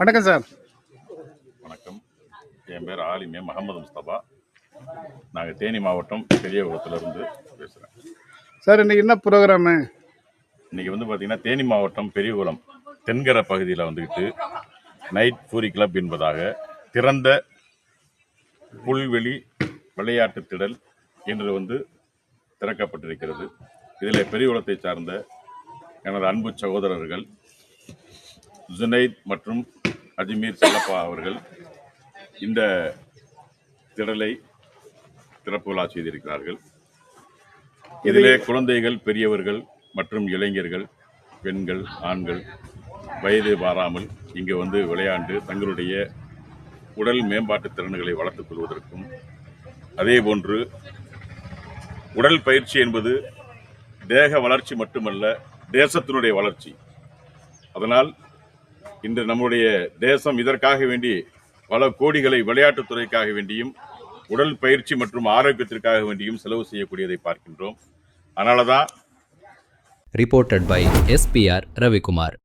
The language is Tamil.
வணக்கம் சார். வணக்கம். என் பேர் ஆலிமே முகமது முஸ்தபா. நாங்கள் தேனி மாவட்டம் பெரியகுளத்திலிருந்து பேசுகிறேன். சார் இன்னைக்கு என்ன ப்ரோக்ராமு? இன்றைக்கி பார்த்தீங்கன்னா தேனி மாவட்டம் பெரியகுளம் தென்கரை பகுதியில் வந்துக்கிட்டு நைட் பூரி கிளப் என்பதாக திறந்த புல்வெளி விளையாட்டு திடல் என்று திறக்கப்பட்டிருக்கிறது. இதில் பெரியகுளத்தை சார்ந்த எனது அன்பு சகோதரர்கள் ஜுனைத் மற்றும் அஜ்மீர் செல்லப்பா அவர்கள் இந்த திடலை திறப்பு விழா செய்திருக்கிறார்கள். இதிலே குழந்தைகள், பெரியவர்கள் மற்றும் இளைஞர்கள், பெண்கள், ஆண்கள் வயது பாராமல் இங்கு விளையாண்டு தங்களுடைய உடல் மேம்பாட்டு திறன்களை வளர்த்துக் கொள்வதற்கும், அதே போன்று உடல் பயிற்சி என்பது தேக வளர்ச்சி மட்டுமல்ல, தேசத்தினுடைய வளர்ச்சி. அதனால் இன்று நம்முடைய தேசம் இதற்காக வேண்டி பல கோடிகளை விளையாட்டுத்துறைக்காக வேண்டியும் உடல் பயிற்சி மற்றும் ஆரோக்கியத்திற்காக வேண்டியும் செலவு செய்யக்கூடியதை பார்க்கின்றோம். அதனால தான் ரிப்போர்ட்டட் பை SPR ரவிக்குமார்.